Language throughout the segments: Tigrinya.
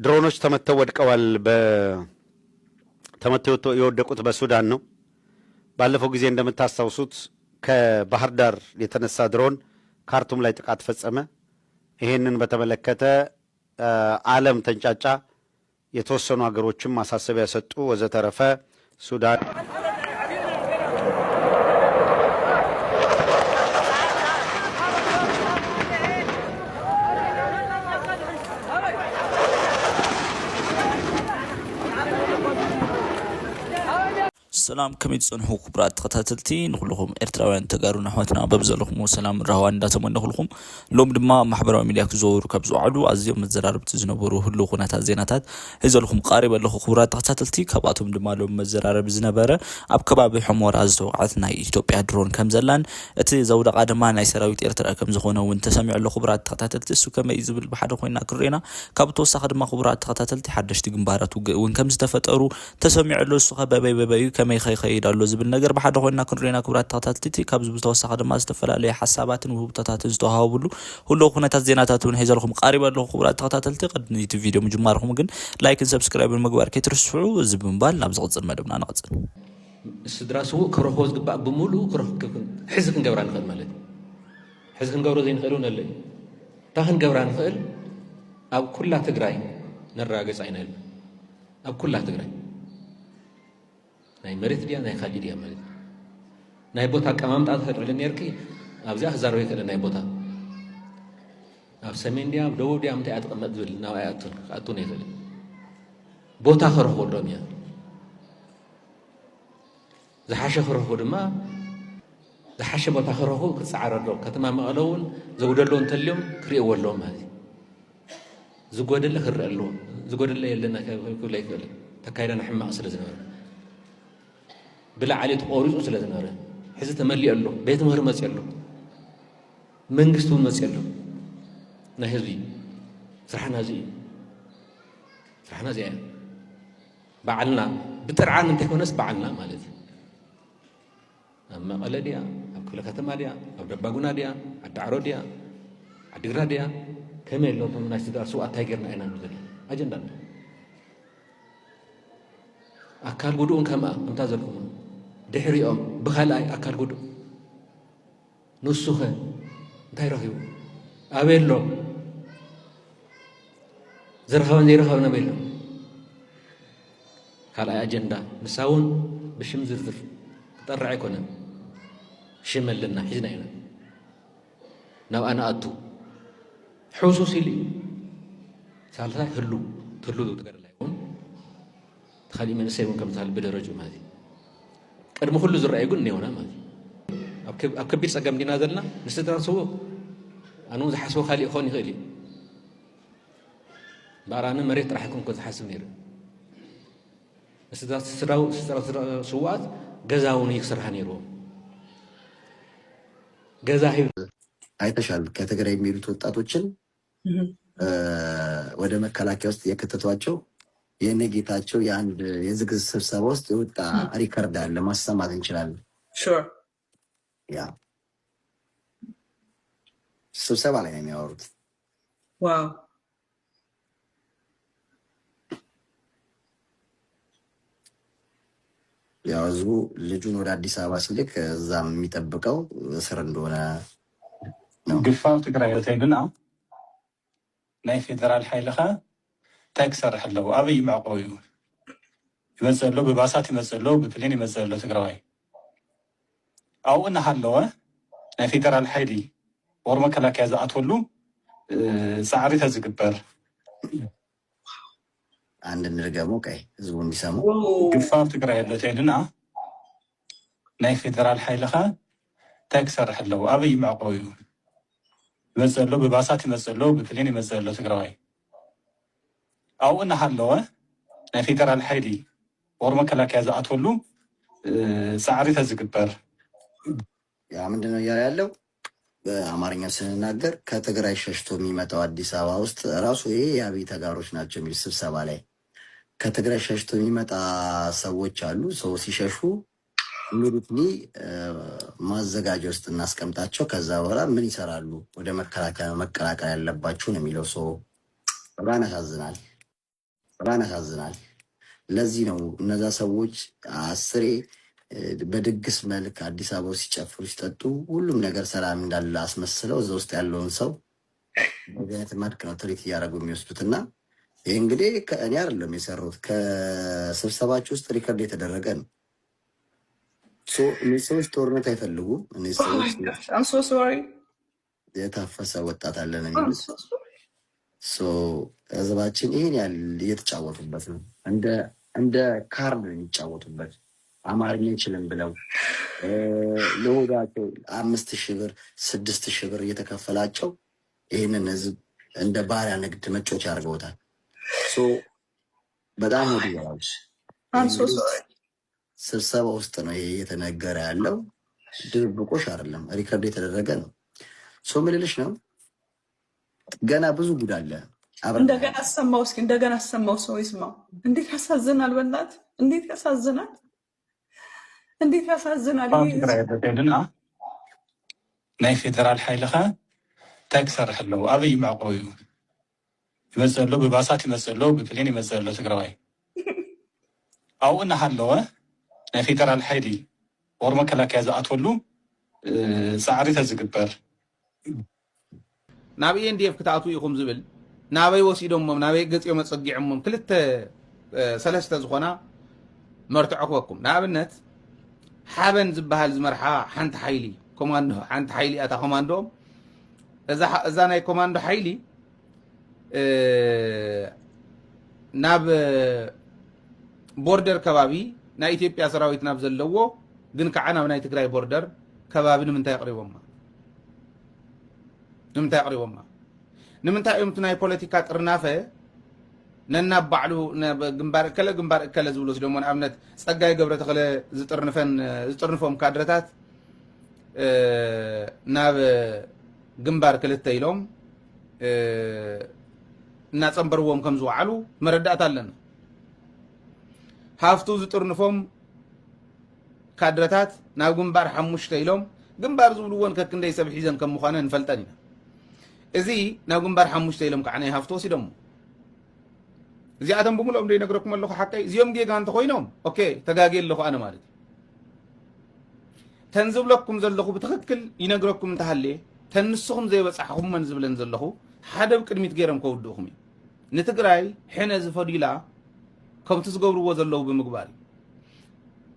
ድሮኖች ተመተው ወድቀዋል። ተመተው የወደቁት በሱዳን ነው። ባለፈው ጊዜ እንደምታስታውሱት ከባህር ዳር የተነሳ ድሮን ካርቱም ላይ ጥቃት ፈጸመ። ይሄንን በተመለከተ ዓለም ተንጫጫ። የተወሰኑ ሀገሮችም ማሳሰቢያ ሰጡ ወዘተረፈ። ሱዳን سلام كميت صنحو كبرات تختاتلتي نخلوهم إرتراوان تقارون أحواتنا ببزلهم وسلام الرهوان داتمون نخلوهم لوم دما محبروا مليا كزور كبزو عدو عزيهم مزرارب تزنبورو هلو خونات زيناتات هزلهم قاربا لخو كبرات تختاتلتي كباتهم دما لوم مزرارب زنبارة أب كباب حمور عزو عثنا إثيوبيا درون كمزلان اتي زودا قادما ناي سراويت إرترا كمزخونا وانت سامع له خبرات تختاتلتي سو كما يزبل بحد خوينا كرينا كابتو ساخد ما خبرات تختاتلتي حدش تجنبارات وين كمز تفترو تسمع له سو بابي كما خيد الله زبل نجر بحد خوينا كرينا كبرات تختاتلتي كابز بتوسخ دما استفلالي حسابات وبتاتات زتوهاولو هلو خونات زيناتاتون هزلهم قاربا له خبرات تختاتلتي قد نيت فيديو مجمارهم جن لايك سبسكرايب المقبار كيترسفعوا زبن بال نابز غصر مدبنا نقص السدراسو كرهوز قبا بمولو كره حزق نقبران خل مالت حزق نقبرو زين خلون اللي تاخن قبران خل او كلها تقراي نراقص عين علم او كلها تقراي ناي مريت ديا ناي خالي ديا مريت ناي بوتا كمام تاثر على نيركي ابزا هزاروي كده ناي بوتا اب سمين ديا بدو ديا متى اتقمط ذل ناو اياتون اتون يخل بوتا خرخ ودوميا زحاشه خرخ ودما زحاشه بوتا خرخ كصعردو كتما مقلون زودلون تليوم كريو ولهم هذه زغودل خرالو زغودل يلنا كلي كل تكايدنا حما اصل زنور بلا عليه قوريص سلازناره حزه تملي له بيت مهر مص يله منغستون مص يله نهزي صحنا زي بعلنا بترعان انت كونس بعلنا مالتي اما قلديا اب كل ከተማ ديا اب دباغونا ديا ادعرو ديا ادغرا ديا كمل لو تمناش تدارسو اتايغرنا اينا نزل اجندا اكل غدون كما امتازلكم دحريهم بخلاي اكل غدو نسخه انتايرهيو ابيلو زرخون زيرخون نبيلو خلاي اجندا مساون بشم زرزر تطرع يكون شملنا حزنا هنا نو انا اتو حسوسي لي سالتا هلو تلو تقدر لا يكون تخلي من سيكون كم تال بدرجه ماذي قدم كل زرعي يقول نيونا ماذي اب كبير صقم دينا زلنا نستدرسو انو زحسو خالي خوني خالي بارانا مريت راح يكون كنت حاسب نير نستدرسو سوات غزاون يكسرها نيرو غزاهي አይተሻል ከተገራይ የሚሉት ወጣቶችን ወደ መከላከያ ውስጥ የከተቷቸው የነጌታቸው የአንድ የዝግ ስብሰባ ውስጥ የወጣ ሪከርድ አለ ማሰማት እንችላለን sure ያ ስብሰባ ላይ ነው የሚያወሩት wow ያዙ ልጁን ወደ አዲስ አበባ ሲልክ እዛም የሚጠብቀው እስር እንደሆነ ነው ግፋው ትግራይ ተይድና ናይ ፌደራል ኃይልኻ تكسر حلو أبي معقوي يمثل له بباسات يمثل له بفلين يمثل له تقرأي أو إن حلوه في ترى الحيلي ورمك لك هذا أطوله سعرتها زكبر عند الرجال كي زبون بيسمو قفار تقرأي اللي تعدنا في ترى الحيلة تكسر حلو أبي معقوي يمثل له بباسات يمثل له بفلين يمثل له تقرأي أو إن حلوه في ترى الحيلي ورمك لك هذا أطوله سعرتها زكبر يا عمدنا يا يالو በአማርኛ ስንናገር ከትግራይ ሸሽቶ የሚመጣው አዲስ አበባ ውስጥ ራሱ ይሄ የአብይ ተጋሮች ናቸው የሚል ስብሰባ ላይ ከትግራይ ሸሽቶ የሚመጣ ሰዎች አሉ ሰው ሲሸሹ ሚሉትኒ ማዘጋጀ ውስጥ እናስቀምጣቸው ከዛ በኋላ ምን ይሰራሉ ወደ መከላከያ መቀላቀል ያለባችሁ ነው የሚለው ሰው በጣም ያሳዝናል በጣም ያሳዝናል። ለዚህ ነው እነዛ ሰዎች አስሬ በድግስ መልክ አዲስ አበባ ሲጨፍሩ ሲጠጡ ሁሉም ነገር ሰላም እንዳለ አስመስለው እዛ ውስጥ ያለውን ሰው በዚህ መልክ ነው ትሪት እያደረጉ የሚወስዱት። እና ይህ እንግዲህ እኔ አይደለም የሰሩት ከስብሰባቸው ውስጥ ሪከርድ የተደረገ ነው። እነዚህ ሰዎች ጦርነት አይፈልጉም። እነዚህ ሰዎች የታፈሰ ወጣት አለን የሚሉት ህዝባችን ይህን ያህል እየተጫወቱበት ነው። እንደ ካርድ የሚጫወቱበት አማርኛ ይችልም ብለው ለሆዳቸው 5,000 ብር 6,000 ብር እየተከፈላቸው ይህንን ህዝብ እንደ ባሪያ ንግድ መጮች ያደርገውታል። በጣም ወዲ ስብሰባ ውስጥ ነው ይሄ እየተነገረ ያለው። ድብቆሽ አይደለም፣ ሪከርድ የተደረገ ነው። ምልልሽ ነው። ገና ብዙ ጉድ አለ። እንደገና አሰማው፣ እስኪ እንደገና አሰማው፣ ሰው ይስማው። እንዴት ያሳዝናል! በእናት እንዴት ያሳዝናል! እንዴት ያሳዝናል! ናይ ፌደራል ሓይልኻ እንታይ ክሰርሕ ኣለዎ? ኣበይ ማዕቆብ እዩ ይመፅእ ኣሎ? ብባሳት ይመፅእ ኣሎ፣ ብፕሌን ይመፅእ ኣሎ ትግራዋይ። ኣብኡ እናሃለወ ናይ ፌደራል ሓይሊ ወር መከላከያ ዝኣትወሉ ፃዕሪ ተዝግበር ናብ ኤንዲኤፍ ክትኣትዉ ኢኹም ዝብል ናበይ ወሲዶሞም ናበይ ገፂኦም ፀጊዖሞም ክልተ ሰለስተ ዝኾና መርትዖ ክወኩም። ንኣብነት ሓበን ዝበሃል ዝመርሓ ሓንቲ ሓይሊ ኮማንዶ ሓንቲ ሓይሊ ኣታ ኮማንዶኦም እዛ ናይ ኮማንዶ ሓይሊ ናብ ቦርደር ከባቢ ናይ ኢትዮጵያ ሰራዊት ናብ ዘለዎ ግን ከዓ ናብ ናይ ትግራይ ቦርደር ከባቢ ንምንታይ ኣቕሪቦማ? ንምንታይ ኣቕሪቦማ? ንምንታይ እዮም ናይ ፖለቲካ ጥርናፈ ነናባዕሉ ግንባር እከለ ዝብሎ ደሞ ንኣብነት ፀጋይ ገብረ ተክለ ዝጥርንፎም ካድረታት ናብ ግንባር ክልተ ኢሎም እናፀንበርዎም ከም ዝወዓሉ መረዳእታ ኣለና። ሃፍቱ ዝጥርንፎም ካድረታት ናብ ግንባር 5 ኢሎም ግንባር ዝብልዎን ከክንደይ ሰብ ሒዘን ከም ምዃነ ንፈልጠን ኢና። እዚ ናብ ግንባር 5 ኢሎም ከዓ ናይ ሃፍቶ ወሲዶሞ እዚኣቶም ብምልኦም ዶ ይነግረኩም ኣለኹ ሓቀይ እዚኦም ጌጋ እንተኮይኖም ኦኬ ተጋጌ ኣለኹ ኣነ ማለት ተንዝብለኩም ዘለኹ ብትክክል ይነግረኩም እንተሃልየ ተንስኹም ዘይበፃሕኹመን ዝብለን ዘለኹ ሓደ ብቅድሚት ገይሮም ከውድእኹም እዩ። ንትግራይ ሕነ ዝፈዲላ ከምቲ ዝገብርዎ ዘለዉ ብምግባር እዩ።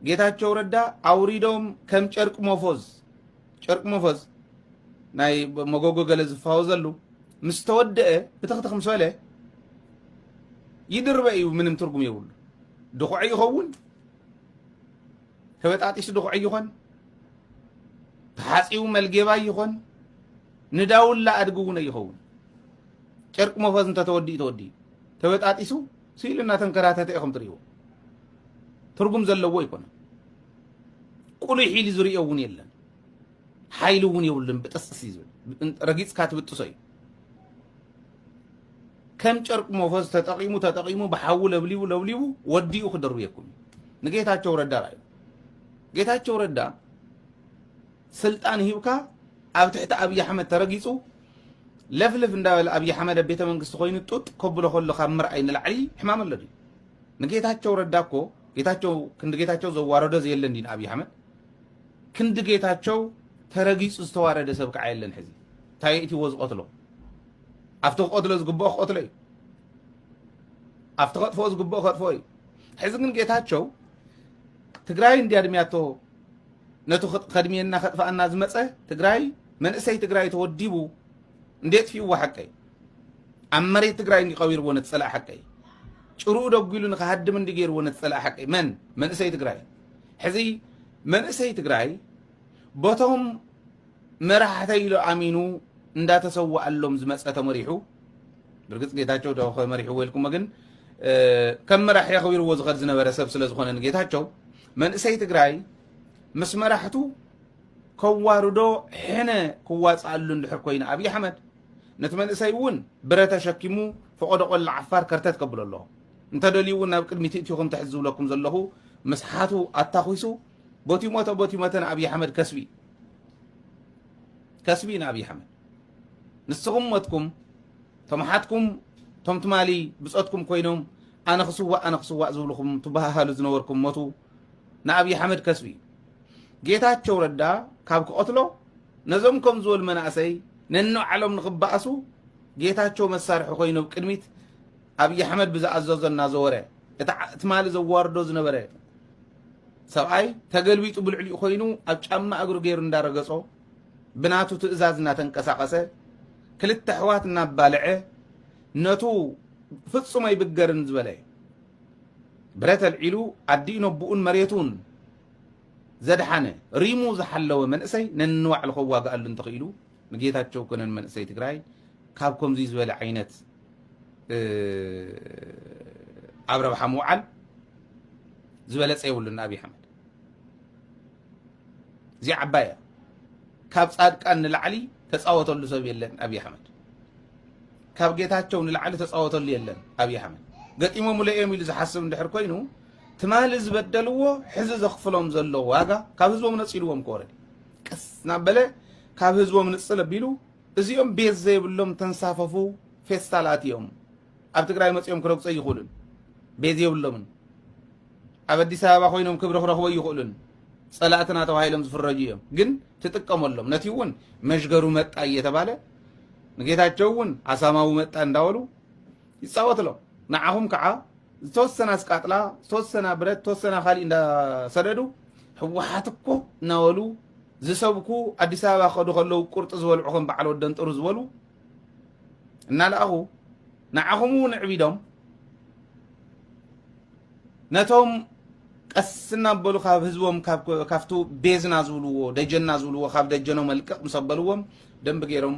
ጌታቸው ረዳ ኣውሪዶም ከም ጨርቂ ሞፎዝ ናይ መጎጎ ገለ ዝፋወዘሉ ምስ ተወድአ ብትኽትኽ ምስ በለ ይድርበ እዩ። ምንም ትርጉም የብሉ። ድኹዒ ይኸውን ተበጣጢሱ ድኹዒ ይኾን ተሓፂቡ መልጌባ ይኾን ንዳውላ ኣድጊ እውን ይኸውን። ጨርቂ ሞፈዝ እንተተወዲኡ ተወዲኡ ተበጣጢሱ ሲኢሉ እናተንከራተተ ኢኹም ትርእይዎ ትርጉም ዘለዎ ይኮነ። ቁሉይ ሒሉ ዝርኦ እውን የለን ሓይሊ እውን የብሉን። ብጥስሲ ዝብል ረጊፅካ ትብጥሶ እዩ። ከም ጨርቂ ሞፈዝ ተጠቂሙ ብሓዊ ለብሊቡ ወዲኡ ክደርብየኩም ንጌታቸው ረዳ ራእዩ። ጌታቸው ረዳ ስልጣን ሂብካ ኣብ ትሕቲ ኣብይ ኣሕመድ ተረጊፁ ለፍልፍ እንዳበለ ኣብይ ኣሕመድ ቤተ መንግስቲ ኮይኑ ጡጥ ከብሎ ከሎ ካብ ምርኣይ ንላዕሊ ሕማም ኣሎ ድዩ? ንጌታቸው ረዳ እኮ ክንዲ ጌታቸው ዘዋረዶ ዘየለን ዲን ኣብይ ኣሕመድ ክንዲ ጌታቸው ተረጊፁ ዝተዋረደ ሰብ ከዓ የለን። ሕዚ እንታይ እትይዎ ዝቆትሎ ኣብቲ ክቆትሎ ዝግብኦ ክቆትሎ እዩ። ኣብቲ ከጥፍኦ ዝግብኦ ከጥፍኦ እዩ። ሕዚ ግን ጌታቸው ትግራይ እንዲያድምያቶ ነቱ ከድሜና ከጥፋኣና ዝመፀ ትግራይ መንእሰይ ትግራይ ተወዲቡ እንዴት ፊይዎ ሓቀይ ኣብ መሬት ትግራይ እንዲቀቢርዎ ነትፀላእ ሓቀይ ጭሩኡ ደጉሉ ንክሃድም እንዲገይርዎ ነትፀላእ ሓቀይ መን መንእሰይ ትግራይ። ሕዚ መንእሰይ ትግራይ ቦቶም መራሕተይ ኢሎ ኣሚኑ እንዳተሰዋኣሎም ዝመፀ ተመሪሑ ብርግፅ ጌታቸው መሪሑ ወልኩሞ ግን ከም መራሒ የኸቢርዎ ዝኸድ ዝነበረ ሰብ ስለ ዝኾነ ንጌታቸው መንእሰይ ትግራይ ምስ መራሕቱ ከዋርዶ ሕነ ክዋፅኣሉ እንድሕር ኮይነ ኣብይ ኣሕመድ ነቲ መንእሰይ እውን ብረ ተሸኪሙ ፈቆዶ ቆላ ዓፋር ከርተት ከብሎ ኣለዎ እንተደልዩ እውን ናብ ቅድሚ ትእትኹም ትሕዝ ዝብለኩም ዘለኹ ምስሓቱ ኣታኺሱ ቦቲሞተ ንኣብይ ኣሕመድ ከስቢ ንኣብይ ኣሕመድ ንስኹም ሞትኩም ተማሓትኩም ቶም ትማሊ ብፆትኩም ኮይኖም أنا خصوا زبلكم تبهالو زنوركم موتو نأبي حمد كسبي جيتات شوردا كابك قتلو نزمكم زول مناسي ننو علم نخبأسو جيتات شو مسارح خوينو بكلميت أبي حمد بزا أزوزنا زوره تمال زواردو زنبره سبعي تقلبيتو بالعلي خوينو أبشامنا أقرو غير ندارقصو بناتو تأزازنا تنكساقسه كل التحواتنا بالعه نتو فتصو ما يبقرن زبله برات العلو عدينو بؤون مريتون زدحانه ريمو زحلو منسي ننوع الخوا قالو انتقيلو نجيتاتشو كنن منسي تግራይ ካብكم زي زبل عينت عبر حموعل زبلت يقولنا ابي حمد زي عبايه ካብ ጻድቃን ንላዕሊ ተጻወተሉ ሰብ የለን ابي حمد ካብ ጌታቸው ንላዕሊ ተጻወተሉ የለን ابي حمد ገጢሞም ለኤም ኢሉ ዝሐስብ እንድሕር ኮይኑ ትማል ዝበደልዎ ሕዚ ዘኽፍሎም ዘሎ ዋጋ ካብ ህዝቦም ነጽልዎም ኮረድ ቀስ ናበለ ካብ ህዝቦም ንጽል ቢሉ እዚኦም ቤት ዘይብሎም ተንሳፈፉ ፌስታላት እዮም ኣብ ትግራይ መጽኦም ክረግጾ ይኹሉን ቤት ዘይብሎም ኣብ አዲስ አበባ ኮይኖም ክብረ ክረኽቦ ይኹሉን ጸላእትና ተዋሂሎም ዝፍረጁ እዮም ግን ትጥቀመሎም ነቲውን መሽገሩ መጣ እየተባለ ንጌታቸውን አሳማው መጣ እንዳወሉ ይጻወትሎም نعهم كعا توسنا سقاطلا توسنا برت توسنا خالي እንዳ ሰደዱ ህወሓትኮ ናወሉ ዝሰብኩ አዲስ አበባ ኸዱ ኸለው ቁርጥ ዝበልዑኹም በዓል ወደን ጥሩ ዝበሉ እና ለአኹ نعهم ንዕቢዶም ነቶም ቀስና በሉ ካብ ህዝቦም ካብቱ ቤዝና ዝብልዎ ደጀና ዝብልዎ ካብ ደጀኖም መልቀቅ ምሰበልዎም ደንብ ገይሮም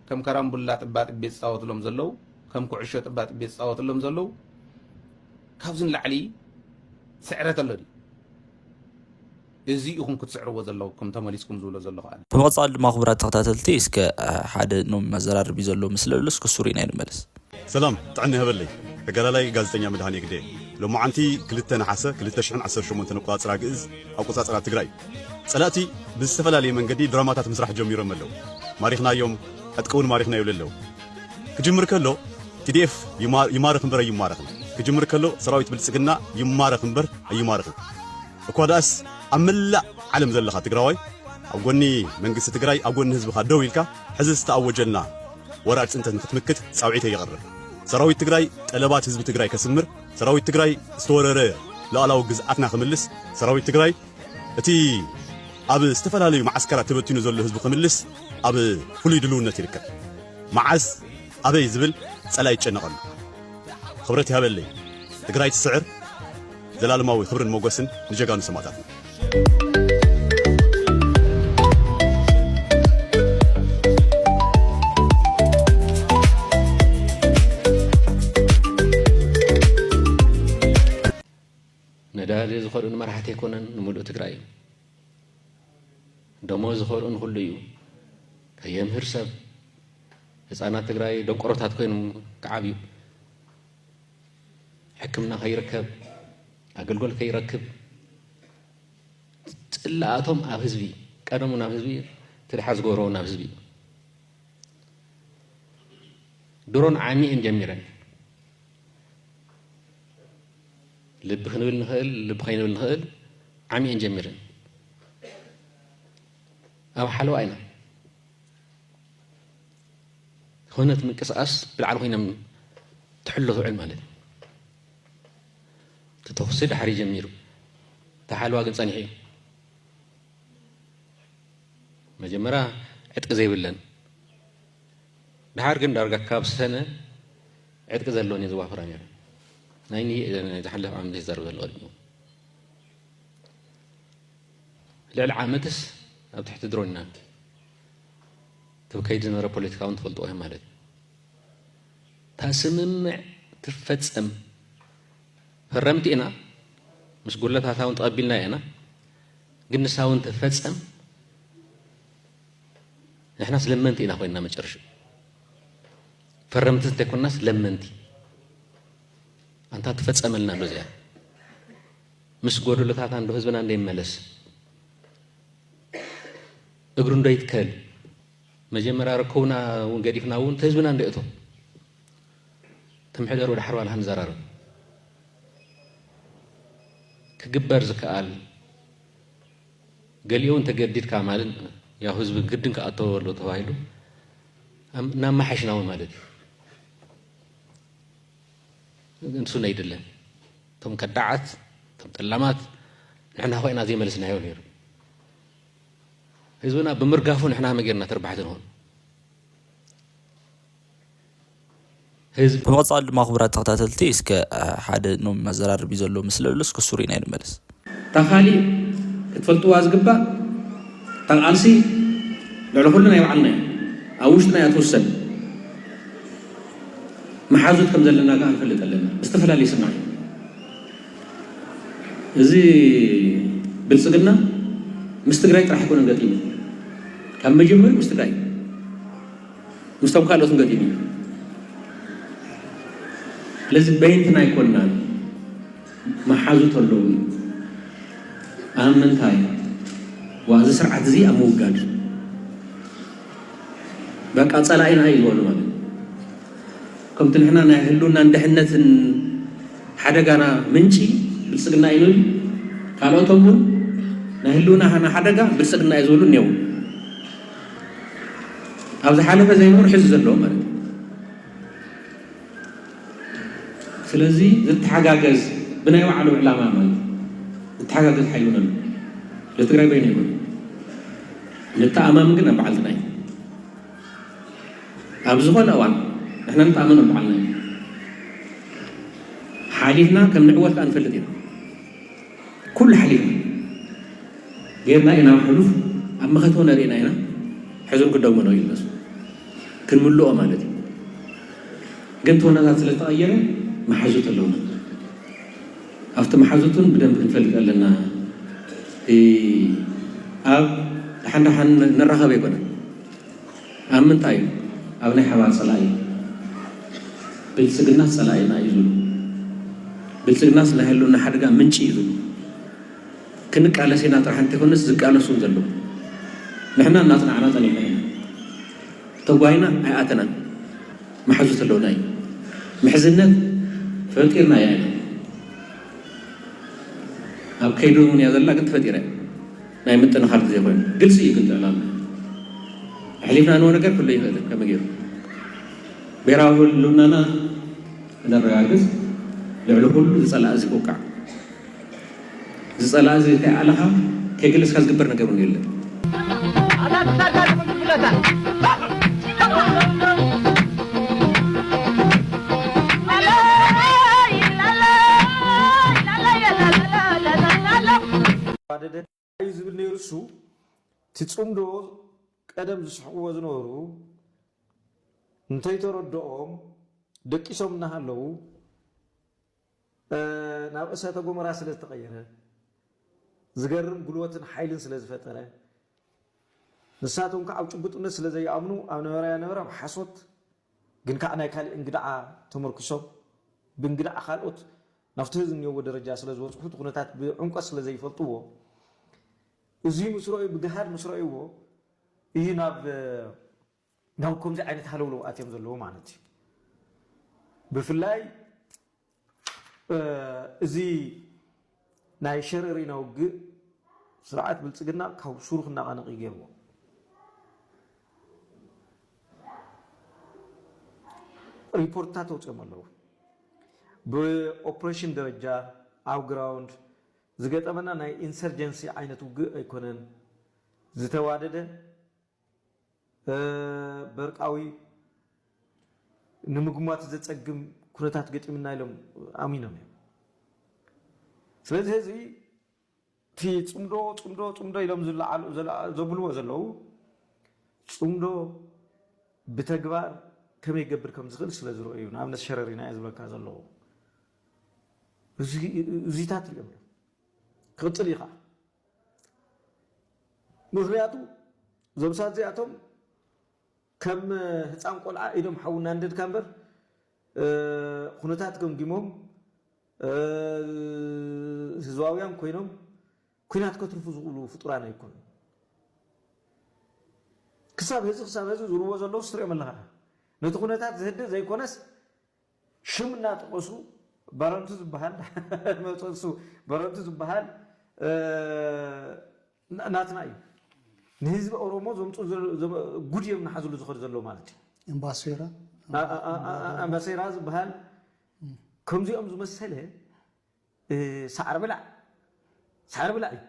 ከም ከራምቡላ ጥባጥ ቤት ጻወትሎም ዘለው كم كعشة تبات بيت صوت اللهم زلوا كابزن العلي سعرة اللدي إزيهم كتسعروا وزلوا كم تماريسكم زولا زلوا أنا بمقصد مخبرات تقطعتلتي اسك حدا نوم مزرار بيزلوا مثل اللص كسورين عين ملس سلام تعني هبلي قال لي غازتنيا مدهاني كده لو ما عنتي كلتنا حسه كلتا شحن 10 شمون تنقاط راجز او قصاصرات تግራይ صلاتي بالسفلالي من قدي دراماتات مسرح جميرو ملو ماريخنا يوم اتكون ماريخنا يوللو كجمر كلو TDF يمارخ نبر يمارخ كجمر كلو سراويت بالسقنا يمارخ نبر يمارخ اكواداس املا علم زلخا تግራዋይ اغوني منغست تግራይ اغون حزب خدو يلكا حزب تاوجلنا وراج انت ክትምክት ጻውዒተ ይغرر سراويت تግራይ ጠለባት حزب تግራይ ከስምር سراويت تግራይ استورረ ላላው ግዝአትና ከመልስ سراويت تግራይ እቲ ኣብ استفላለዩ ማዓስከራት ተበቲኑ ዘሎ حزب ከመልስ ኣብ ፍሉይ ድልውነት ይርከብ ማዓስ أبي زبل سلا يتشنقل خبرتي هبلي تقرأي السعر زلال ماوي خبر الموقسن نجاقان سماتات ندالي زخورون مرحتي كونن نمولو تقرأي دمو زخورون خليو كيام هرسب ህፃናት ትግራይ ደንቆሮታት ኮይኖም ከዓብዩ ሕክምና ከይረከብ አገልግሎት ከይረክብ ጽላአቶም ኣብ ህዝቢ ቀደሙን ኣብ ህዝቢ ትድሓዝ ጎሮውን ኣብ ህዝቢ ድሮን ዓሚእን ጀሚረን ልብ ክንብል ንኽእል ልብ ከይንብል ንኽእል ዓሚእን ጀሚረን ኣብ ሓለዋ ኢና هنا تمكساس بالعرض هنا تحلوا علم مالك تتوصيد حري جميرو تحالوا قن صنيحي مجمرة عتق زي بلن دحار قن دارقا كاب سنة عتق زلون يزوا فرانير نايني تحلف عم زر زلون للعامتس أو تحت درونا كيد نرى بوليتيكا ونتفلطوها مالت تاسمم تفتسم فرمتي انا مش قولتها تاون تقبلنا انا قلنا ساون تفتسم احنا سلمنتي انا خوينا مجرش فرمت تكون الناس لمنتي انت تفتسم لنا بزيا مش قولتها تاون حزبنا ندي ملس اقرون دايت كل مجمرة ركونا ونقريفنا ون تهزبنا ندقتو تمحدر ولا حروان هنزرار ክግበር ዝከኣል ገሊውን ተገዲድካ ማለት ያው ህዝብ ግድን ከኣተወሎ ተባሂሉ እናማሓሽናውን ማለት እዩ እንሱ ነይድለን ቶም ከዳዓት ቶም ጠላማት ንሕና ኮይና ዘይመለስናዮ ነይሩ ህዝብና ብምርጋፉ ንሕና መጌርና ተርባሕቲ ንሆን ብምቕፃል ድማ ክቡራት ተኸታተልቲ እስከ ሓደ ኖም መዘራርብ እዩ ዘሎ ምስሊ ኣሎ እስከ ሱሪና ይንመለስ ታኻሊእ ክትፈልጥዋ ዝግባእ ታቃልሲ ልዕሊ ኩሉ ናይ ባዕልና እያ ኣብ ውሽጥና እያ ትውሰን መሓዙት ከም ዘለና ከዓ ንፈልጥ ኣለና ዝተፈላለዩ ስማዕ እዚ ብልፅግና ምስ ትግራይ ጥራሕ ይኮነን ገጢሙ ካብ መጀመሪ ምስ ትግራይ ምስቶም ካልኦትን ገጢሙ ለዚ በይንትና ይኮንናን መሓዙት ኣለዉ ኣብ ምንታይ ዋዚ ስርዓት እዚ ኣብ ምውጋድ በቃ ፀላኢና እዩ ዝበሉ ማለት ከምቲ ንሕና ናይ ህልውና ንድሕነትን ሓደጋና ምንጪ ብልፅግና እዩ ንብል ካልኦቶም እውን ናይ ህልውናና ሓደጋ ብልፅግና እዩ ዝበሉ እኒአው ኣብ ዝሓለፈ ዘይምሩ ሕዚ ዘለዎ ማለት እዩ ስለዚ ዝተሓጋገዝ ብናይ ባዕሉ ዕላማ ማለት ዝተሓጋገዝ ሓይሉን ኣሎ ለትግራይ በይነ ይኮን ንተኣማም ግን ኣብ በዓልትና እዩ ኣብ ዝኾነ እዋን ንሕና ንተኣመን ኣብ በዓልና እዩ ሓሊፍና ከም ንዕወት ከዓ ንፈልጥ ኢና ኩሉ ሓሊፍና ጌርና ኢና ሕሉፍ ኣብ መኸቶ ነሪእና ኢና ሕዙን ክደውመኖ እዩ ነሱ ክንምልኦ ማለት እዩ ግን ተወነታት ስለ ዝተቐየረ መሓዙት ኣለውና ኣብቲ መሓዙቱን ብደንብ ክንፈልጥ ኣለና ኣብ ሓንዳሓን ንራኸብ ኣይኮነን ኣብ ምንታይ እዩ ኣብ ናይ ሓባር ፀላኢ ብልፅግና ፀላኢና እዩ ዝብሉ ብልፅግና ናይ ህልውና ሓደጋ ምንጪ እዩ ዝብሉ ክንቃለሰና ጥራሕ እንተይኮነስ ዝቃለሱን ዘለዉ ንሕና እናፅናዕና ፀኒዕና ኢና ተጓይና ኣይኣተናን መሓዙት ኣለውና እዩ ምሕዝነት ፈጢርና እያ ኢና ኣብ ከይዱ እውን እያ ዘላ ግን ተፈጢረ ናይ ምጥንኻር ግዜ ኮይኑ ግልፂ እዩ ግን ትዕላሉ ኣሕሊፍና ንዎ ነገር ኩሉ ይኽእል ከመ ገይሩ ብሔራዊ ህልውናና ነረጋግፅ ልዕሊ ኩሉ ዝፀላእ እዚ ክውቃዕ ዝፀላእ እዚ ከይኣለኻ ከይገለስካ ዝግበር ነገር እውን የለን እዩ ዝብል ነይሩ እሱ ትፅምዶ ቀደም ዝስሕቅዎ ዝነበሩ እንተይተረድኦም ደቂሶም እናሃለዉ ናብ እሳተ ጎመራ ስለ ዝተቐየረ ዝገርም ጉልበትን ሓይልን ስለ ዝፈጠረ ንሳቶም ከዓ ኣብ ጭቡጥነት ስለ ዘይኣምኑ ኣብ ነበራያ ነበራ ብሓሶት ግን ከዓ ናይ ካልእ እንግዳዓ ተመርክሶም ብእንግዳዓ ካልኦት ናብቲ ህዝቢ እኒአዎ ደረጃ ስለ ዝበፅሑ እቲ ኩነታት ብዕምቆት ስለ ዘይፈልጥዎ እዚ ምስ ረአዩ ብግሃድ ምስ ረአይዎ እዩ ናብ ከምዚ ዓይነት ሃለውለው ኣትዮም ዘለዉ ማለት እዩ ብፍላይ እዚ ናይ ሸረሪና ውግእ ስርዓት ብልፅግና ካብ ሱሩ ክናቐነቕ እዩ ገይርዎ ሪፖርትታት ተውፅኦም ኣለዉ ብኦፕሬሽን ደረጃ ኣብ ግራውንድ ዝገጠመና ናይ ኢንሰርጀንሲ ዓይነት ውግእ ኣይኮነን ዝተዋደደ በርቃዊ ንምግማት ዘፀግም ኩነታት ገጢምና ኢሎም ኣሚኖም እዮም ስለዚ እዚ እቲ ፅምዶ ኢሎም ዘብልዎ ዘለዉ ፅምዶ ብተግባር ከመይ ይገብር ከም ዝኽእል ስለ ዝረአዩ ንኣብነት ሸረሪና እየ ዝብለካ ዘለዉ እዚታት እዮም ክቅፅል ኢኻ ምክንያቱ እዞም ሰባት እዚኣቶም ከም ህፃን ቆልዓ ኢዶም ሓውና እንደድካ እምበር ኩነታት ገምጊሞም ህዝባውያን ኮይኖም ኩናት ከትርፉ ዝኽእሉ ፍጡራን ኣይኮኑ ክሳብ ህዚ ዝርዎ ዘለዉ ስትሪኦም ኣለኻ ነቲ ኩነታት ዝህድእ ዘይኮነስ ሽም እናጠቐሱ ባረንቱ ዝበሃል መጽሱ ባረንቱ ዝበሃል ናትና እዩ ንህዝቢ ኦሮሞ ዘምፁ ጉድዮም ንሓዝሉ ዝኽእል ዘሎ ማለት እዩ ኣምባሴራ ዝበሃል ከምዚኦም ዝመሰለ ሳዕር ብላዕ እዩ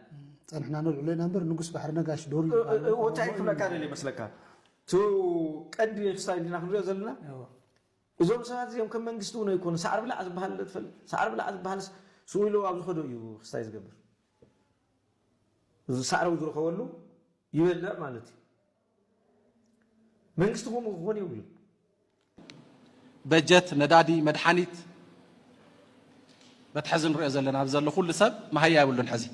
ፀንሕና ንልዕሎ ኢና እምበር ንጉስ ባሕሪ ነጋሽ ዶር ወታይ ክብለካ ደለ ይመስለካ ቱ ቀንዲ ክስታይ ኢና ክንሪኦ ዘለና እዞም ሰባት እዚኦም ከም መንግስቲ እውን ኣይኮኑ ሳዕር ብላዕ ዝበሃል ትፈልጥ ሳዕር ብላዕ ዝበሃል ስኢሉ ኣብ ዝኸዶ እዩ ክስታይ ዝገብር እዚ ሳዕር ዝረኸበሉ ይበልዕ ማለት እዩ መንግስቲ ከምኡ ክኾን የብሉ በጀት ነዳዲ መድሓኒት በትሕዚ ንሪኦ ዘለና ኣብ ዘሎ ኩሉ ሰብ መሃያ ይብሉን ሕዚ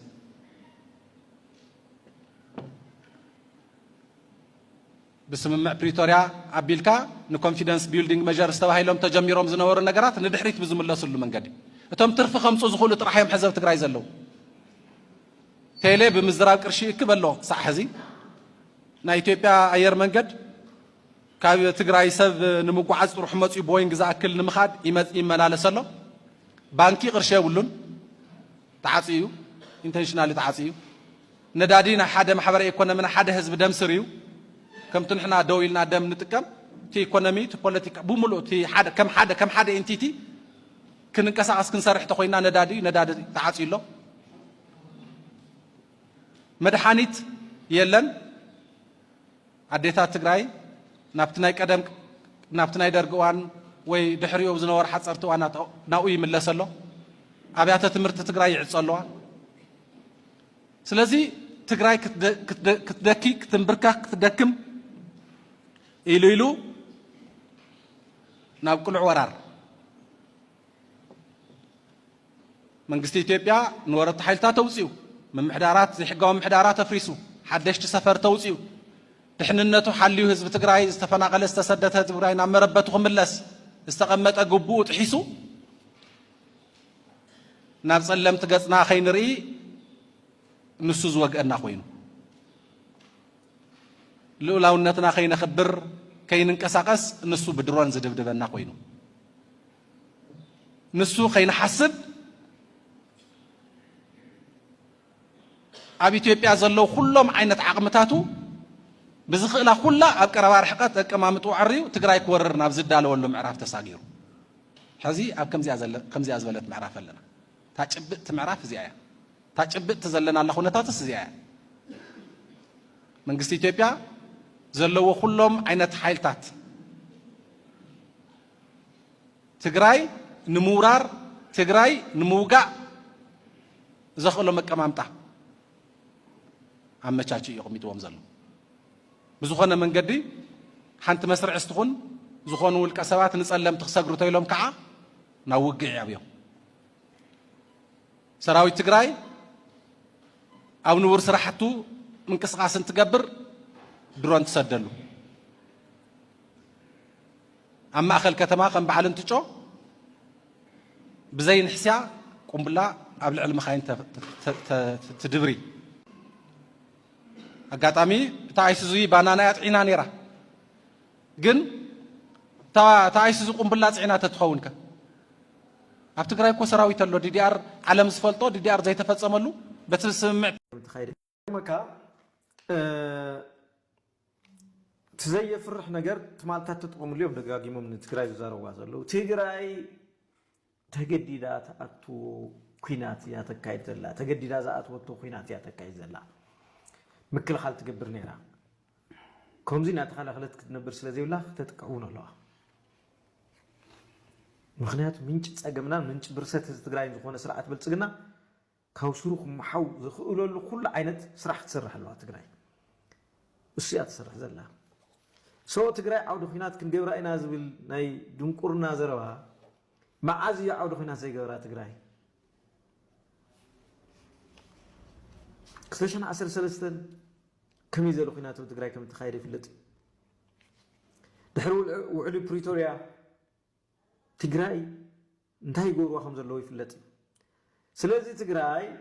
بسممع بريتوريا عبيلكا نكونفيدنس بيلدينج مجرس تباهيلهم تجميرهم زنور النجارات ندحريت بزملاسو له منقدي اتم ترف خمسو زخولو طرحيم حزب تግራይ ዘለው تيلي بمزراب قرشي كبلو صح حزي نا ኢትዮጵያ አየር መንገድ ካብ ትግራይ ሰብ ንምጓዓዝ ጥሩሕ መጽኡ ቦይንግ ዝኣክል ንምኻድ ይመላለሰሎ ባንኪ ቅርሺ ይብሉን ተዓጽዩ ኢንተንሽናሊ ተዓጽዩ ነዳዲና ሓደ ማሕበረ ኢኮኖሚና ሓደ ህዝብ ደም ስርዩ كم تنحنا دويلنا دم نتكم تي إيكونومي تي بوليتيك بملو تي حدا كم حدا انتيتي كننقساس كنسرح تخوينا ندادي تعاطي له مدحانيت يلن عديتا تግራይ ናብትናይ ቀደም ናብትናይ ደርግዋን ወይ ድሕሪዮ ዝነበሩ ሓጸርቲ ዋና ናኡ ይምለሰሎ ኣብያተ ትምህርቲ ትግራይ ይዕጸለዋ ስለዚ ትግራይ ክትደኪ ክትንብርካ ክትደክም ኢሉ ናብ ቁልዕ ወራር መንግስቲ ኢትዮጵያ ንወረርቲ ሓይልታት ተውፅኡ ምምሕዳራት ዘይሕጋዊ ምምሕዳራት ኣፍሪሱ ሓደሽቲ ሰፈር ተውፅኡ ድሕንነቱ ሓልዩ ህዝቢ ትግራይ ዝተፈናቀለ ዝተሰደተ ትግራይ ናብ መረበቱ ክምለስ ዝተቐመጠ ግቡኡ ጥሒሱ ናብ ጸለምቲ ገጽና ኸይንርኢ ንሱ ዝወግአና ኮይኑ ልኡላውነትና ኸይነኽብር ከይንንቀሳቀስ ንሱ ብድሮን ዝድብድበና ኮይኑ ንሱ ኸይንሓስብ ኣብ ኢትዮጵያ ዘለው ኩሎም ዓይነት ዓቕምታቱ ብዝኽእላ ኩላ ኣብ ቀረባ ርሕቀት ኣቀማምጡ ዓርዩ ትግራይ ክወርር ናብ ዝዳለወሉ ምዕራፍ ተሳጊሩ ሕዚ ኣብ ከምዚኣ ዝበለት ምዕራፍ ኣለና ታጭብጥቲ ምዕራፍ እዚኣ እያ ታጭብጥቲ ዘለናላ ኩነታትስ እዚኣ እያ መንግስቲ ኢትዮጵያ ዘለዎ ኩሎም ዓይነት ሓይልታት ትግራይ ንምውራር ትግራይ ንምውጋዕ ዘኽእሎም ኣቀማምጣ ኣመቻች ይቕሚጥዎም ዘሎ بزخنا من قدي حنت مسرع استخون زخون والكسبات نسلم تخسقروا تيلهم كعا نوقع يابيو سراوي تجراي أو نور سرحتو من كسقاس تقبر درون تسدلوا أما أخل كتما قم بعلن تجو بزين حسيا قم بالله قبل علم خاين تدبري أقاتامي تايسزوي بانانا يطعينا نيرا جن تايسزو قم بالله تعينا تتخونك أفتكر كو سراوي تلو دي ار علم سفلطو دي ار زي تفصملو بتسمع مكا تزي فرح نجر تمالتا تطقم اليوم دغاغيمو من تግራይ زاروا زلو تግራይ تجديدا تاتو ኩናት ያተካይድ ዘላ ተገዲዳ ዛአት ወጥቶ ኩናት ያተካይድ ዘላ مكل خالت تقبر نيرا كومزين أتخلى خلت كتنبر سلازي ولا تتقعون الله مخنيات منش تساقمنا منش برسات تقرأين زخونا سرعة بلتسقنا كاوسروكم محاو زخولوا له كل عينت سرح تسرح الله تقرأي السيات تسرح زلا سو تقرأي عودو خينات كن قبرا إنا زبل ناي دنقرنا زروا معازي عودو خينات زي قبرا تقرأي كسلشان عسر سلستن كم يزالوا خيناتو تقرأي كم تخيري في اللت دحرو وعلي بريتوريا تقرأي انتهي يقولوا خمس اللوي في اللت سلازي تقرأي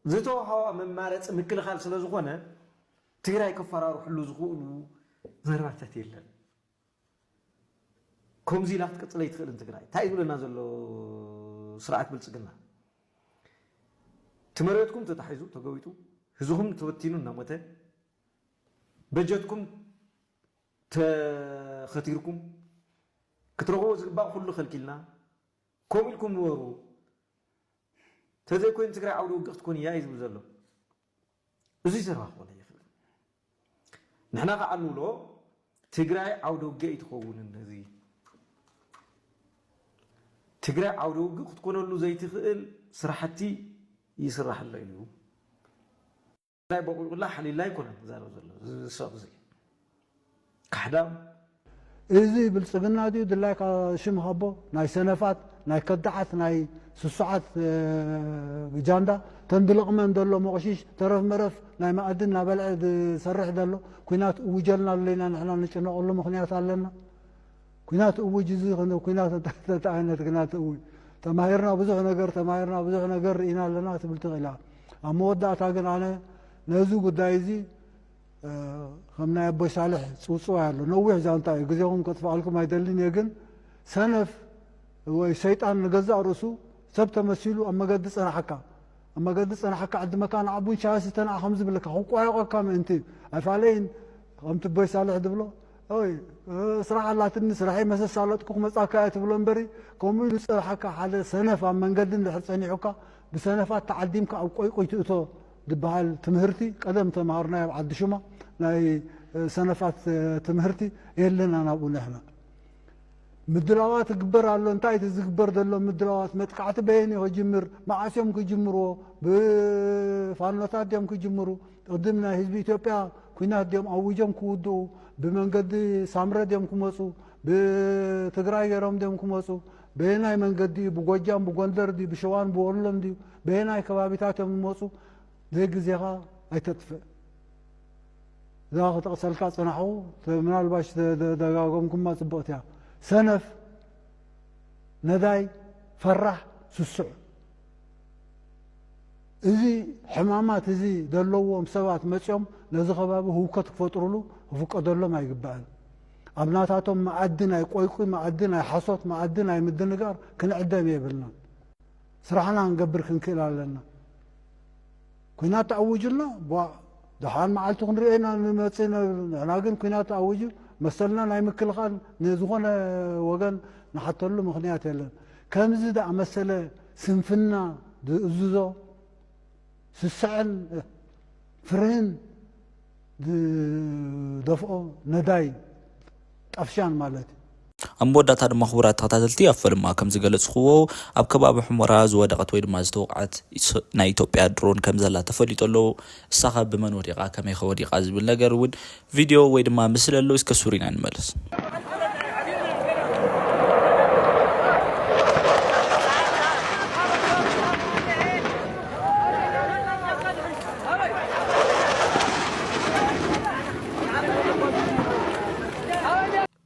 زيتو هوا من مارت مكل خال سلازو خونه تقرأي كفارا روح اللو زخولو زراتات يلن ከምዚ ኢላ ክትቅፅለ ይትኽእል ትግራይ እንታይ ይብለና ዘሎ ስርዓት ብልፅግና ትመሬትኩም ተታሒዙ ተገዊጡ ህዝቡም ተበቲኑ እናሞተ በጀትኩም ተኸቲርኩም ክትረኽቦ ዝግባእ ኩሉ ከልኪልና ከምኡ ኢልኩም ንበሩ ተዘይኮይኑ ትግራይ ዓውደ ውግእ ክትኮን እያ እዩ ዝብል ዘሎ እዚ ዘረባ ክኾነ ይኽእል ንሕና ከዓ ንብሎ ትግራይ ዓውደ ውግእ ይትኸውን ነዚ ትግራይ ዓውደ ውግእ ክትኮነሉ ዘይትኽእል ስራሕቲ ይስራሕ ኣሎ እዩ ናይ በቁልቁላ ሓሊላ ይኮነን ዛረብ ዘሎ ዝሰቕ እዚ ካሕዳም እዚ ብልፅግና ድዩ ድላይካ ሽም ከቦ ናይ ሰነፋት ናይ ከዳዓት ናይ ስሱዓት ጃንዳ ተንድልቕመን ዘሎ መቕሽሽ ተረፍ መረፍ ናይ ማእድን ናበልዐ ዝሰርሕ ዘሎ ኩናት እውጀልና ኣለና ንሕና ንጭነቐሉ ምክንያት ኣለና ኩናት እውጅ እዚ ኩናት እንታይ ዓይነት ኩናት እውጅ ተማሂርና ብዙሕ ነገር ርኢና ኣለና ትብል ትኽእላ ኣብ መወዳእታ ግን ኣነ ነዚ ጉዳይ እዚ ከም ናይ ኣቦይ ሳልሕ ፅውፅዋ ኣሎ ነዊሕ ዛንታ እዩ ግዜኹም ከጥፍኣልኩም ኣይደልን እየ ግን ሰነፍ ወይ ሰይጣን ንገዛእ ርእሱ ሰብ ተመሲሉ ኣብ መገዲ ፀናሓካ ዓዲ መካን ዓቡን ሻሂ ስተንኣ ከም ዝብለካ ክቋየቆካ ምእንቲ ኣይፋለይን ከምቲ ኣቦይ ሳልሕ ድብሎ ኦይ ስራሕ ኣላትኒ ስራሐይ መሰሳለጥኩ ክመፃካ እያ ትብሎ እምበሪ ከምኡ ኢሉ ፀናሓካ ሓደ ሰነፍ ኣብ መንገዲ እንድሕር ፀኒዑካ ብሰነፋት ተዓዲምካ ኣብ ቆይቆይ ትእቶ ዝበሃል ትምህርቲ ቀደም ተማሃርናዮ ኣብ ዓዲ ሹማ ናይ ሰነፋት ትምህርቲ የለና ናብኡ ንሕና ምድላዋት ክግበር ኣሎ እንታይ እቲ ዝግበር ዘሎ ምድላዋት መጥቃዕቲ በየኒ ክጅምር መዓስዮም ክጅምርዎ ብፋኖታት ድዮም ክጅምሩ ቅድም ናይ ህዝቢ ኢትዮጵያ ኩናት ድዮም ኣውጆም ክውድኡ ብመንገዲ ሳምረ ድዮም ክመፁ ብትግራይ ገይሮም ድዮም ክመፁ በየናይ መንገዲ ብጎጃም ብጎንደር ድዩ ብሸዋን ብወሎም ድዩ በየናይ ከባቢታት እዮም ዝመፁ ዘይግዜኻ ኣይተጥፍእ እዛ ክተቕሰልካ ፅናሑ ምናልባሽ ደጋጎምኩማ ፅብቕት እያ ሰነፍ ነዳይ ፈራሕ ስሱዕ እዚ ሕማማት እዚ ዘለዎም ሰባት መፅኦም ነዚ ከባቢ ህውከት ክፈጥሩሉ ክፍቀደሎም ኣይግባአን ኣብ ናታቶም መዓዲ ናይ ቆይቁይ መዓዲ ናይ ሓሶት መዓዲ ናይ ምድንጋር ክንዕደም የብልናን ስራሕና ክንገብር ክንክእል ኣለና ኩናት ተኣውጁልና ድሓን መዓልቲ ክንሪአና ንመፅእ ንሕና ግን ኩናት ተኣውጁ መሰልና ናይ ምክልኻል ንዝኾነ ወገን ንሓተሉ ምክንያት የለን ከምዚ ዳኣ መሰለ ስንፍና ዝእዝዞ ስስዕን ፍርህን ደፍኦ ነዳይ ጠፍሻን ማለት እዩ ኣብ መወዳእታ ድማ ክቡራት ተኸታተልቲ ኣብ ፈልማ ከም ዝገለጽኽዎ ኣብ ከባቢ ሕሞራ ዝወደቐት ወይ ድማ ዝተወቕዓት ናይ ኢትዮጵያ ድሮን ከም ዘላ ተፈሊጡ ኣሎ እሳኸ ብመን ወዲቓ ከመይ ከወዲቓ ዝብል ነገር እውን ቪድዮ ወይ ድማ ምስሊ ኣሎ እስከ ሱሪና ንመለስ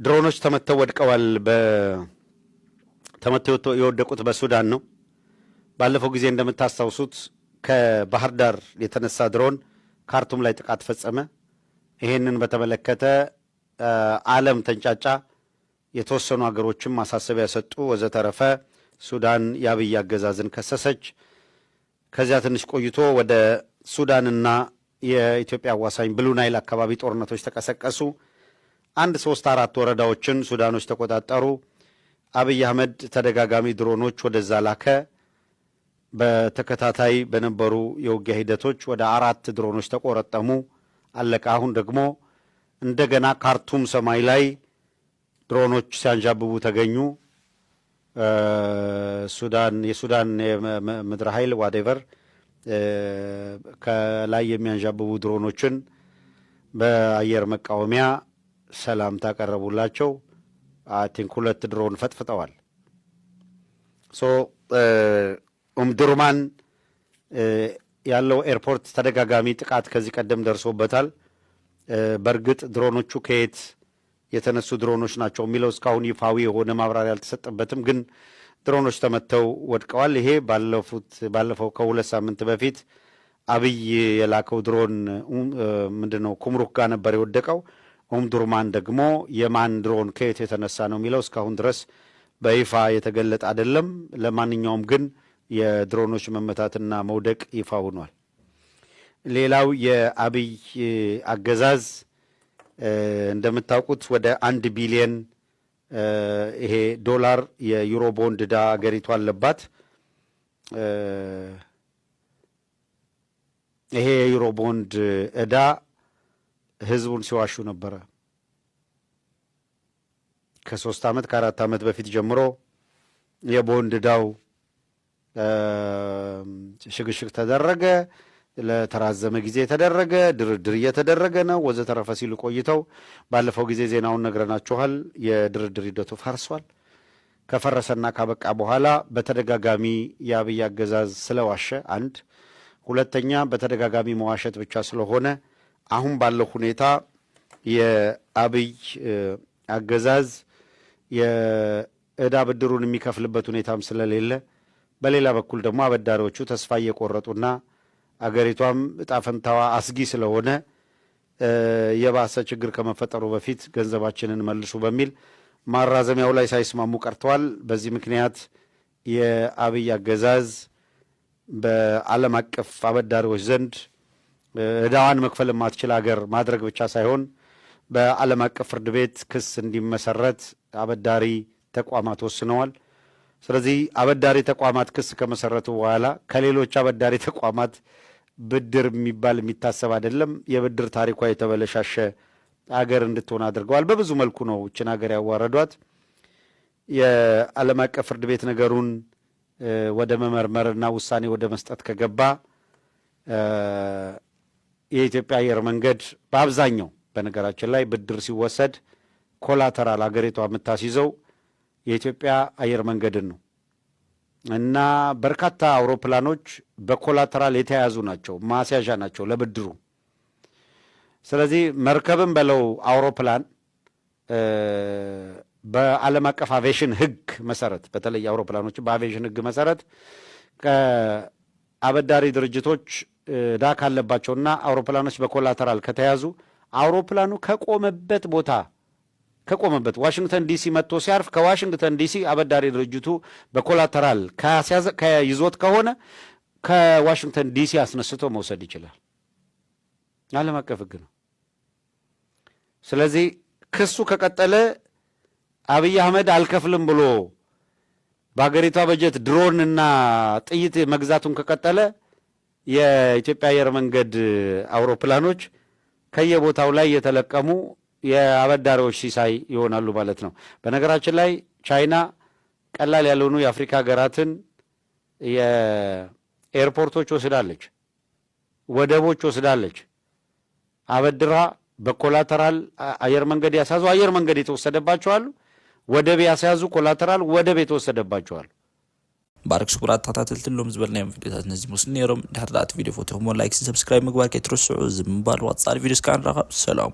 ድሮኖች ተመተው ወድቀዋል። ተመተው የወደቁት በሱዳን ነው። ባለፈው ጊዜ እንደምታስታውሱት ከባህር ዳር የተነሳ ድሮን ካርቱም ላይ ጥቃት ፈጸመ። ይሄንን በተመለከተ ዓለም ተንጫጫ። የተወሰኑ ሀገሮችም ማሳሰቢያ ሰጡ ወዘተረፈ። ሱዳን የአብይ አገዛዝን ከሰሰች። ከዚያ ትንሽ ቆይቶ ወደ ሱዳንና የኢትዮጵያ አዋሳኝ ብሉ ናይል አካባቢ ጦርነቶች ተቀሰቀሱ። 1-3-4 ወረዳዎችን ሱዳኖች ተቆጣጠሩ። አብይ አህመድ ተደጋጋሚ ድሮኖች ወደዛ ላከ። በተከታታይ በነበሩ የውጊያ ሂደቶች ወደ 4 ድሮኖች ተቆረጠሙ፣ አለቀ። አሁን ደግሞ እንደገና ካርቱም ሰማይ ላይ ድሮኖች ሲያንዣብቡ ተገኙ። የሱዳን ምድር ኃይል ዋዴቨር ከላይ የሚያንዣብቡ ድሮኖችን በአየር መቃወሚያ ሰላምታ ቀረቡላቸው። አይ ቲንክ 2 ድሮን ፈጥፍጠዋል። ኡምዱርማን ያለው ኤርፖርት ተደጋጋሚ ጥቃት ከዚህ ቀደም ደርሶበታል። በእርግጥ ድሮኖቹ ከየት የተነሱ ድሮኖች ናቸው የሚለው እስካሁን ይፋዊ የሆነ ማብራሪያ አልተሰጠበትም። ግን ድሮኖች ተመተው ወድቀዋል። ይሄ ባለፈው ከ2 ሳምንት በፊት አብይ የላከው ድሮን ምንድነው ኩምሩክ ጋር ነበር የወደቀው። ኦምዱርማን ደግሞ የማን ድሮን ከየት የተነሳ ነው የሚለው እስካሁን ድረስ በይፋ የተገለጠ አይደለም። ለማንኛውም ግን የድሮኖች መመታትና መውደቅ ይፋ ሆኗል። ሌላው የአብይ አገዛዝ እንደምታውቁት ወደ 1 ቢሊየን ይሄ ዶላር የዩሮ ቦንድ ዕዳ አገሪቱ አለባት። ይሄ የዩሮ ቦንድ ዕዳ ህዝቡን ሲዋሹ ነበረ። ከ3 ዓመት ከ4 ዓመት በፊት ጀምሮ የቦንድ ዕዳው ሽግሽግ ተደረገ፣ ለተራዘመ ጊዜ ተደረገ፣ ድርድር እየተደረገ ነው ወዘተረፈ ሲሉ ቆይተው ባለፈው ጊዜ ዜናውን ነግረናችኋል። የድርድር ሂደቱ ፈርሷል። ከፈረሰና ካበቃ በኋላ በተደጋጋሚ የአብይ አገዛዝ ስለዋሸ አንድ፣ ሁለተኛ በተደጋጋሚ መዋሸት ብቻ ስለሆነ አሁን ባለው ሁኔታ የአብይ አገዛዝ የዕዳ ብድሩን የሚከፍልበት ሁኔታም ስለሌለ፣ በሌላ በኩል ደግሞ አበዳሪዎቹ ተስፋ እየቆረጡና አገሪቷም ዕጣ ፈንታዋ አስጊ ስለሆነ የባሰ ችግር ከመፈጠሩ በፊት ገንዘባችንን መልሱ በሚል ማራዘሚያው ላይ ሳይስማሙ ቀርተዋል። በዚህ ምክንያት የአብይ አገዛዝ በዓለም አቀፍ አበዳሪዎች ዘንድ ዕዳዋን መክፈል የማትችል ሀገር ማድረግ ብቻ ሳይሆን በዓለም አቀፍ ፍርድ ቤት ክስ እንዲመሰረት አበዳሪ ተቋማት ወስነዋል። ስለዚህ አበዳሪ ተቋማት ክስ ከመሰረቱ በኋላ ከሌሎች አበዳሪ ተቋማት ብድር የሚባል የሚታሰብ አይደለም። የብድር ታሪኳ የተበለሻሸ አገር እንድትሆን አድርገዋል። በብዙ መልኩ ነው እችን ሀገር ያዋረዷት። የዓለም አቀፍ ፍርድ ቤት ነገሩን ወደ መመርመርና ውሳኔ ወደ መስጠት ከገባ የኢትዮጵያ አየር መንገድ በአብዛኛው በነገራችን ላይ ብድር ሲወሰድ ኮላተራል አገሪቷ የምታስይዘው የኢትዮጵያ አየር መንገድን ነው እና በርካታ አውሮፕላኖች በኮላተራል የተያዙ ናቸው፣ ማስያዣ ናቸው ለብድሩ። ስለዚህ መርከብም በለው አውሮፕላን በዓለም አቀፍ አቪዬሽን ሕግ መሰረት በተለይ አውሮፕላኖች በአቪዬሽን ሕግ መሰረት ከአበዳሪ ድርጅቶች ዕዳ ካለባቸውና አውሮፕላኖች በኮላተራል ከተያዙ አውሮፕላኑ ከቆመበት ቦታ ከቆመበት ዋሽንግተን ዲሲ መጥቶ ሲያርፍ ከዋሽንግተን ዲሲ አበዳሪ ድርጅቱ በኮላተራል ከይዞት ከሆነ ከዋሽንግተን ዲሲ አስነስቶ መውሰድ ይችላል። ዓለም አቀፍ ሕግ ነው። ስለዚህ ክሱ ከቀጠለ አብይ አህመድ አልከፍልም ብሎ በሀገሪቷ በጀት ድሮንና ጥይት መግዛቱን ከቀጠለ የኢትዮጵያ አየር መንገድ አውሮፕላኖች ከየቦታው ላይ የተለቀሙ የአበዳሪዎች ሲሳይ ይሆናሉ ማለት ነው። በነገራችን ላይ ቻይና ቀላል ያልሆኑ የአፍሪካ ሀገራትን የኤርፖርቶች ወስዳለች፣ ወደቦች ወስዳለች። አበድራ በኮላተራል አየር መንገድ ያስያዙ አየር መንገድ የተወሰደባቸዋሉ፣ ወደብ ያስያዙ ኮላተራል ወደብ የተወሰደባቸዋሉ። ባርክ ስኩራት ተከታተልትን ሎም ዝበልናዮም ቪዲዮታት ነዚ መስሉ ነይሮም። ድሕሪ ዳእቲ ቪዲዮ ፎቶኹም ላይክ ሰብስክራይብ ምግባር ከይትረስዑ ዝምባል ዋፃሪ ቪዲዮ ስካን ረኸብ ሰላም